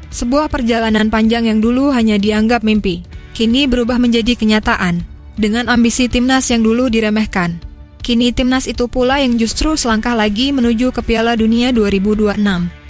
Sebuah perjalanan panjang yang dulu hanya dianggap mimpi, kini berubah menjadi kenyataan. Dengan ambisi timnas yang dulu diremehkan, kini timnas itu pula yang justru selangkah lagi menuju ke Piala Dunia 2026.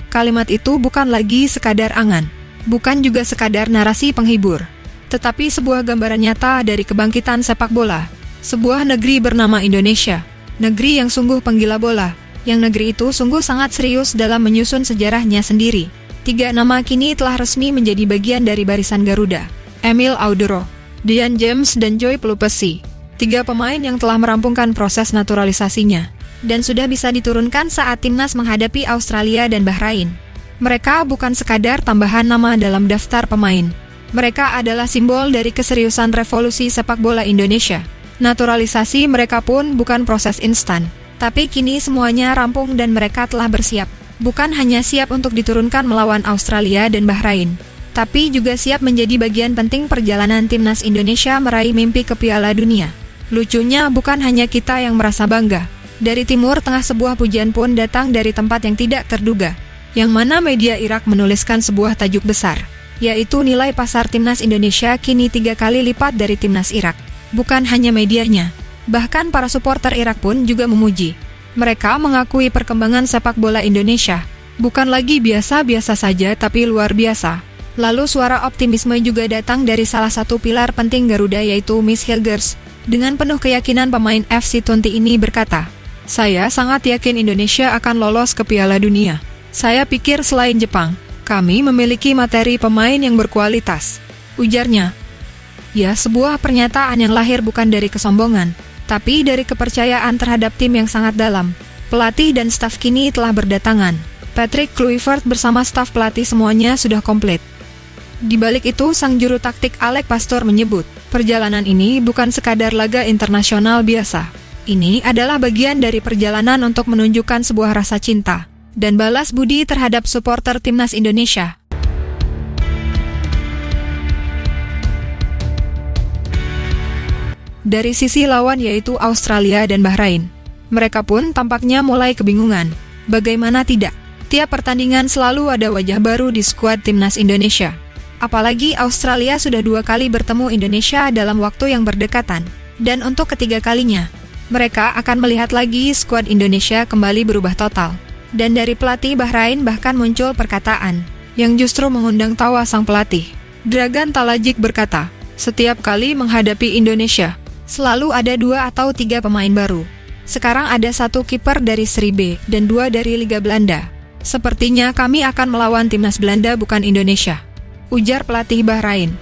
Kalimat itu bukan lagi sekadar angan, bukan juga sekadar narasi penghibur, tetapi sebuah gambaran nyata dari kebangkitan sepak bola. Sebuah negeri bernama Indonesia, negeri yang sungguh penggila bola, yang negeri itu sungguh sangat serius dalam menyusun sejarahnya sendiri. 3 nama kini telah resmi menjadi bagian dari barisan Garuda: Emil Audero, Dian James, dan Joy Pelupesi. 3 pemain yang telah merampungkan proses naturalisasinya dan sudah bisa diturunkan saat timnas menghadapi Australia dan Bahrain. Mereka bukan sekadar tambahan nama dalam daftar pemain. Mereka adalah simbol dari keseriusan revolusi sepak bola Indonesia. Naturalisasi mereka pun bukan proses instan, tapi kini semuanya rampung dan mereka telah bersiap. Bukan hanya siap untuk diturunkan melawan Australia dan Bahrain, tapi juga siap menjadi bagian penting perjalanan timnas Indonesia meraih mimpi ke Piala Dunia. Lucunya bukan hanya kita yang merasa bangga. Dari Timur Tengah sebuah pujian pun datang dari tempat yang tidak terduga, yang mana media Irak menuliskan sebuah tajuk besar, yaitu nilai pasar timnas Indonesia kini 3 kali lipat dari timnas Irak. Bukan hanya medianya, bahkan para supporter Irak pun juga memuji. Mereka mengakui perkembangan sepak bola Indonesia bukan lagi biasa-biasa saja tapi luar biasa. Lalu suara optimisme juga datang dari salah satu pilar penting Garuda, yaitu Miss Hilgers. Dengan penuh keyakinan pemain FC Twente ini berkata, "Saya sangat yakin Indonesia akan lolos ke Piala Dunia. Saya pikir selain Jepang, kami memiliki materi pemain yang berkualitas," ujarnya. Ya, sebuah pernyataan yang lahir bukan dari kesombongan, tapi dari kepercayaan terhadap tim yang sangat dalam. Pelatih dan staf kini telah berdatangan. Patrick Kluivert bersama staf pelatih semuanya sudah komplit. Di balik itu, sang juru taktik Alex Pastoor menyebut, perjalanan ini bukan sekadar laga internasional biasa. Ini adalah bagian dari perjalanan untuk menunjukkan sebuah rasa cinta dan balas budi terhadap supporter timnas Indonesia. Dari sisi lawan, yaitu Australia dan Bahrain, mereka pun tampaknya mulai kebingungan. Bagaimana tidak? Tiap pertandingan selalu ada wajah baru di skuad timnas Indonesia. Apalagi Australia sudah 2 kali bertemu Indonesia dalam waktu yang berdekatan. Dan untuk ketiga kalinya, mereka akan melihat lagi skuad Indonesia kembali berubah total. Dan dari pelatih Bahrain bahkan muncul perkataan yang justru mengundang tawa sang pelatih. Dragan Talajik berkata, "Setiap kali menghadapi Indonesia, selalu ada 2 atau 3 pemain baru. Sekarang ada 1 kiper dari Serie B dan 2 dari Liga Belanda. Sepertinya kami akan melawan timnas Belanda, bukan Indonesia," ujar pelatih Bahrain.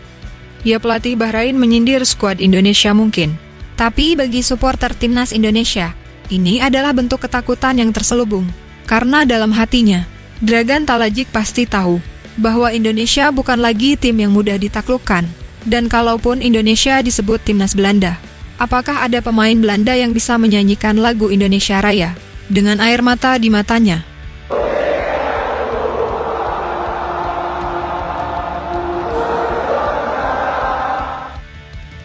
Ya, pelatih Bahrain menyindir skuad Indonesia mungkin, tapi bagi supporter timnas Indonesia, ini adalah bentuk ketakutan yang terselubung. Karena dalam hatinya, Dragan Talajik pasti tahu bahwa Indonesia bukan lagi tim yang mudah ditaklukkan. Dan kalaupun Indonesia disebut timnas Belanda, apakah ada pemain Belanda yang bisa menyanyikan lagu Indonesia Raya dengan air mata di matanya?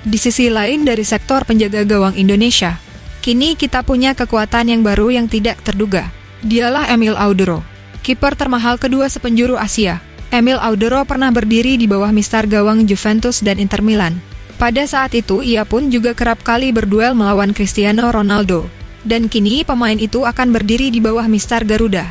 Di sisi lain, dari sektor penjaga gawang Indonesia, kini kita punya kekuatan yang baru yang tidak terduga. Dialah Emil Audero, kiper termahal kedua sepenjuru Asia. Emil Audero pernah berdiri di bawah mistar gawang Juventus dan Inter Milan. Pada saat itu ia pun juga kerap kali berduel melawan Cristiano Ronaldo. Dan kini pemain itu akan berdiri di bawah mistar Garuda.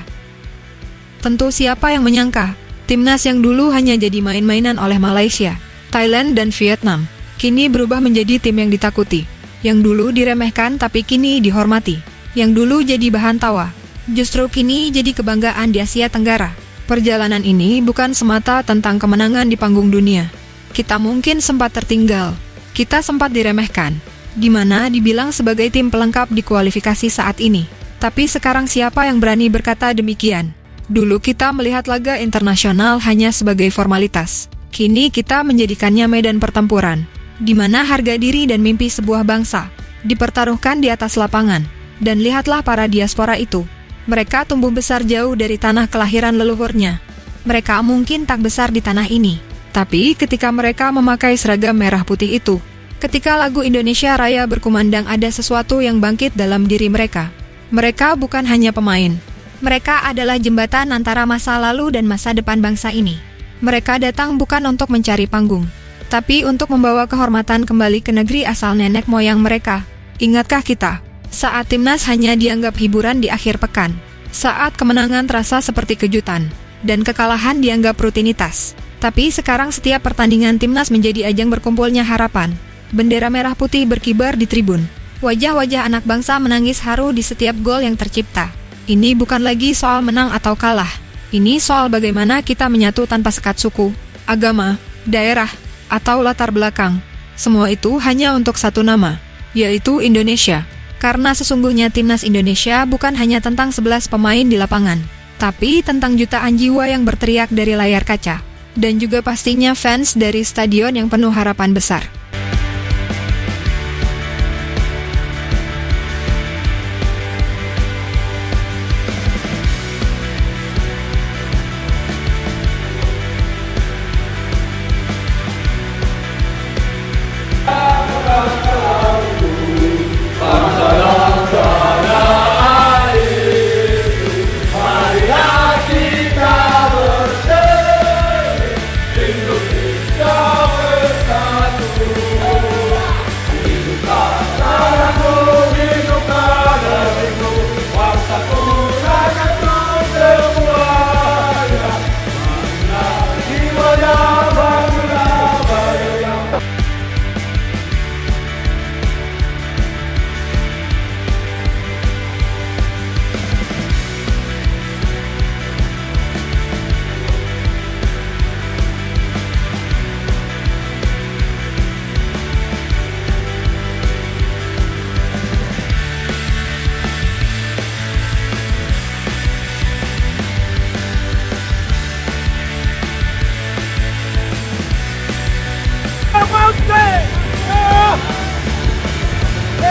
Tentu siapa yang menyangka, timnas yang dulu hanya jadi main-mainan oleh Malaysia, Thailand dan Vietnam, kini berubah menjadi tim yang ditakuti. Yang dulu diremehkan tapi kini dihormati. Yang dulu jadi bahan tawa, justru kini jadi kebanggaan di Asia Tenggara. Perjalanan ini bukan semata tentang kemenangan di panggung dunia. Kita mungkin sempat tertinggal, kita sempat diremehkan, di mana dibilang sebagai tim pelengkap di kualifikasi saat ini. Tapi sekarang siapa yang berani berkata demikian? Dulu kita melihat laga internasional hanya sebagai formalitas. Kini kita menjadikannya medan pertempuran, di mana harga diri dan mimpi sebuah bangsa dipertaruhkan di atas lapangan. Dan lihatlah para diaspora itu. Mereka tumbuh besar jauh dari tanah kelahiran leluhurnya. Mereka mungkin tak besar di tanah ini, tapi ketika mereka memakai seragam merah putih itu, ketika lagu Indonesia Raya berkumandang, ada sesuatu yang bangkit dalam diri mereka. Mereka bukan hanya pemain. Mereka adalah jembatan antara masa lalu dan masa depan bangsa ini. Mereka datang bukan untuk mencari panggung, tapi untuk membawa kehormatan kembali ke negeri asal nenek moyang mereka. Ingatkah kita, saat timnas hanya dianggap hiburan di akhir pekan, saat kemenangan terasa seperti kejutan, dan kekalahan dianggap rutinitas. Tapi sekarang setiap pertandingan timnas menjadi ajang berkumpulnya harapan. Bendera merah putih berkibar di tribun. Wajah-wajah anak bangsa menangis haru di setiap gol yang tercipta. Ini bukan lagi soal menang atau kalah. Ini soal bagaimana kita menyatu tanpa sekat suku, agama, daerah, atau latar belakang. Semua itu hanya untuk satu nama, yaitu Indonesia. Karena sesungguhnya timnas Indonesia bukan hanya tentang 11 pemain di lapangan, tapi tentang jutaan jiwa yang berteriak dari layar kaca. Dan juga pastinya fans dari stadion yang penuh harapan besar.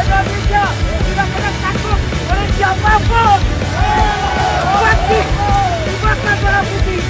Indonesia tidak pernah takut oleh siapapun. Pasti dibakar merah putih.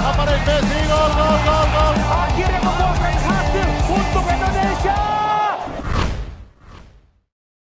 Aparece Messi, gol, gol, gol, gol. Akhirnya membuahkan